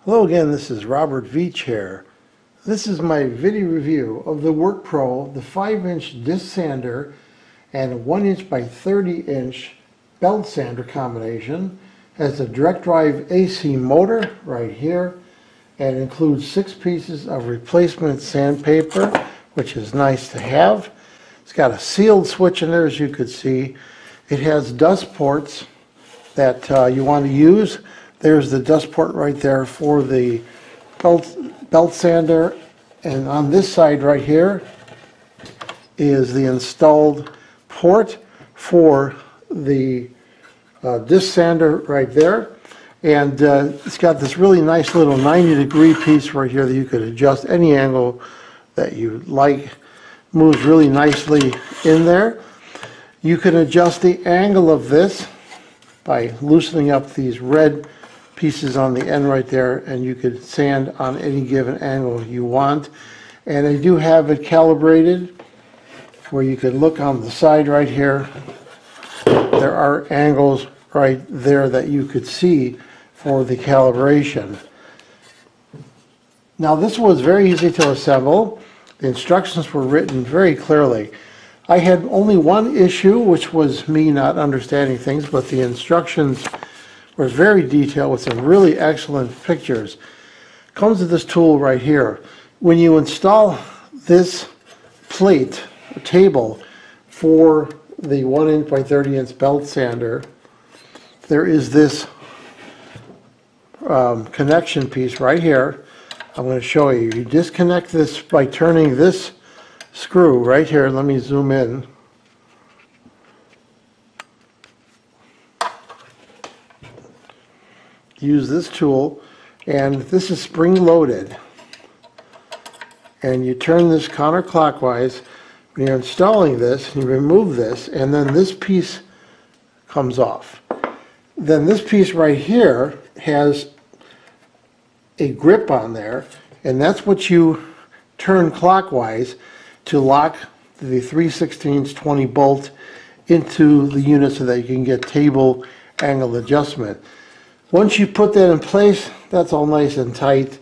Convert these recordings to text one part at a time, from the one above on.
Hello again, this is Robert Veach here. This is my video review of the WORKPRO, the 5-inch disc sander and a 1-inch by 30-inch belt sander combination. Has a direct drive AC motor right here and includes 6 pieces of replacement sandpaper, which is nice to have. It's got a sealed switch in there, as you could see. It has dust ports that you want to use. There's the dust port right there for the belt sander, and on this side right here is the installed port for the disc sander right there. And it's got this really nice little 90-degree piece right here that you could adjust any angle that you like. Moves really nicely in there. You can adjust the angle of this by loosening up these red pieces on the end right there, and you could sand on any given angle you want. And I do have it calibrated where you can look on the side right here. There are angles right there that you could see for the calibration. Now this was very easy to assemble. The instructions were written very clearly. I had only one issue, which was me not understanding things, but the instructions were very detailed with some really excellent pictures. Comes with this tool right here. When you install this plate or table for the 1-inch by 30-inch belt sander, there is this connection piece right here. I'm going to show you. You disconnect this by turning this screw right here. Let me zoom in. Use this tool, and this is spring loaded, and you turn this counterclockwise. When you're installing this, you remove this, and then this piece comes off. Then this piece right here has a grip on there, and that's what you turn clockwise to lock the 3/16 20 bolt into the unit so that you can get table angle adjustment. Once you put that in place, that's all nice and tight.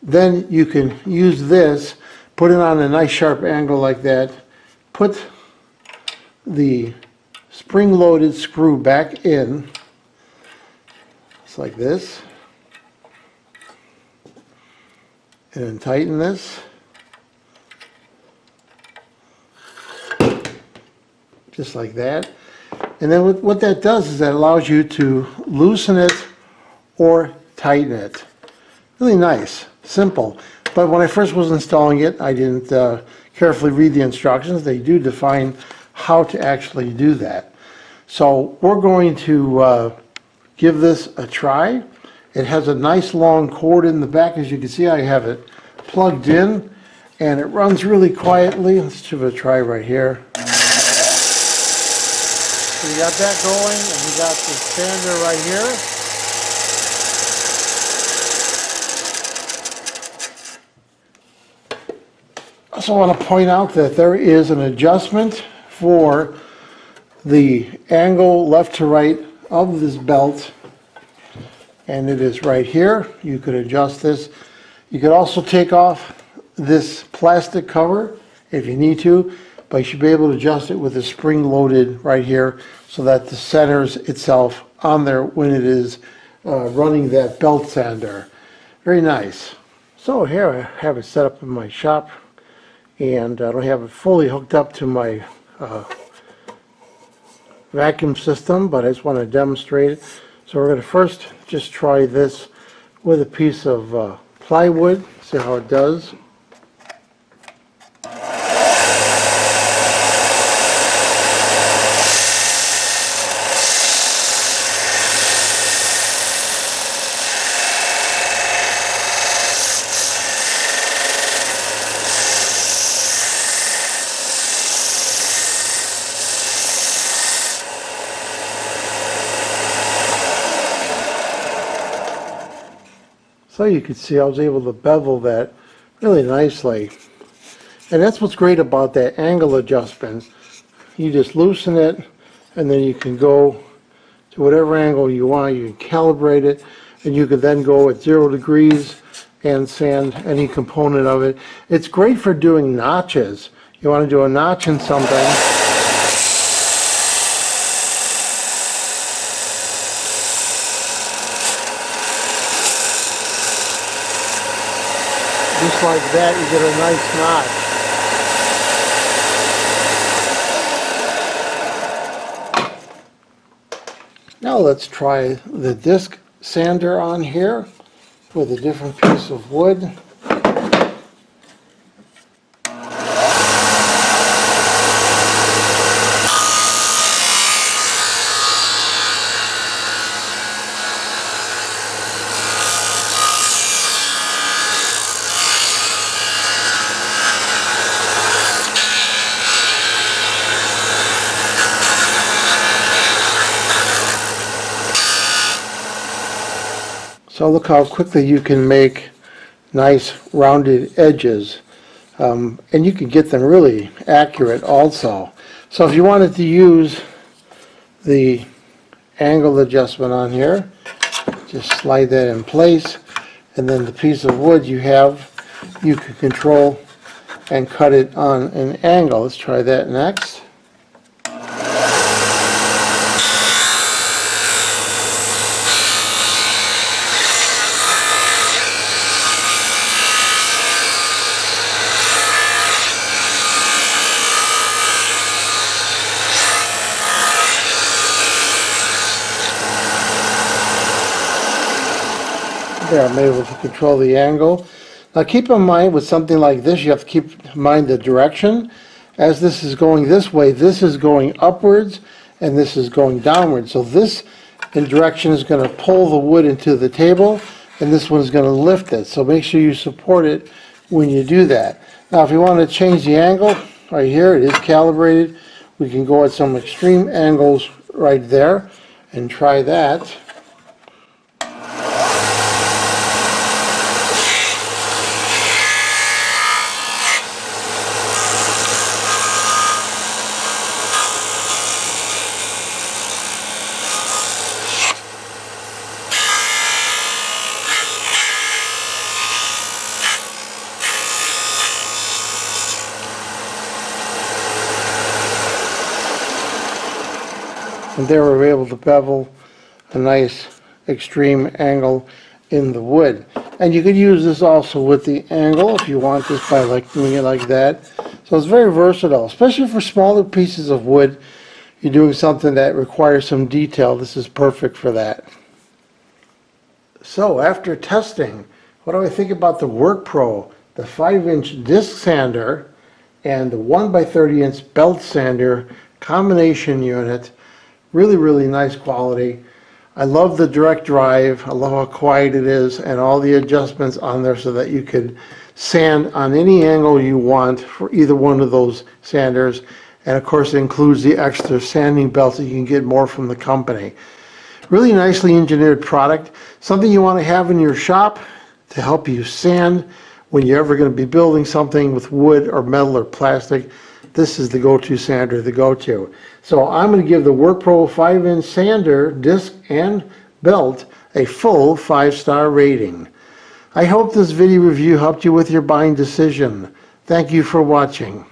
Then you can use this, put it on a nice sharp angle like that, put the spring-loaded screw back in, just like this, and then tighten this. Just like that. And then what that does is that allows you to loosen it or tighten it. Really nice, simple. But when I first was installing it, I didn't carefully read the instructions. They do define how to actually do that. So we're going to give this a try. It has a nice long cord in the back. As you can see, I have it plugged in, and it runs really quietly. Let's give it a try right here. So we got that going, and we got the sander right here. I also want to point out that there is an adjustment for the angle left to right of this belt, and it is right here. You could adjust this. You could also take off this plastic cover if you need to, but you should be able to adjust it with a spring loaded right here so that the centers itself on there when it is running that belt sander. Very nice. So here I have it set up in my shop, and I don't have it fully hooked up to my vacuum system, but I just want to demonstrate it. So we're going to first just try this with a piece of plywood, see how it does. So you can see I was able to bevel that really nicely. And that's what's great about that angle adjustment. You just loosen it, and then you can go to whatever angle you want. You can calibrate it. and you could then go at 0 degrees and sand any component of it. It's great for doing notches. You want to do a notch in something. Just like that, you get a nice notch. Now let's try the disc sander on here with a different piece of wood. So look how quickly you can make nice rounded edges, and you can get them really accurate also. So if you wanted to use the angle adjustment on here, just slide that in place, and then the piece of wood you have, you can control and cut it on an angle. Let's try that next. There, I'm able to control the angle. Now keep in mind with something like this, you have to keep in mind the direction. As this is going this way, this is going upwards and this is going downwards. So this in direction is going to pull the wood into the table, and this one is going to lift it. So make sure you support it when you do that. Now if you want to change the angle, right here it is calibrated. We can go at some extreme angles right there and try that. And there we're able to bevel a nice extreme angle in the wood. And you could use this also with the angle if you want, just by like doing it like that. So it's very versatile, especially for smaller pieces of wood. You're doing something that requires some detail. This is perfect for that. So after testing, what do I think about the WORKPRO, the 5-inch disc sander, and the 1x30-inch belt sander combination unit? Really, really nice quality. I love the direct drive. I love how quiet it is and all the adjustments on there so that you could sand on any angle you want for either one of those sanders. And of course it includes the extra sanding belt so you can get more from the company. Really nicely engineered product. Something you want to have in your shop to help you sand when you're ever going to be building something with wood or metal or plastic. This is the go-to sander, the go-to. So I'm going to give the WORKPRO 5-inch sander, disc, and belt a full 5-star rating. I hope this video review helped you with your buying decision. Thank you for watching.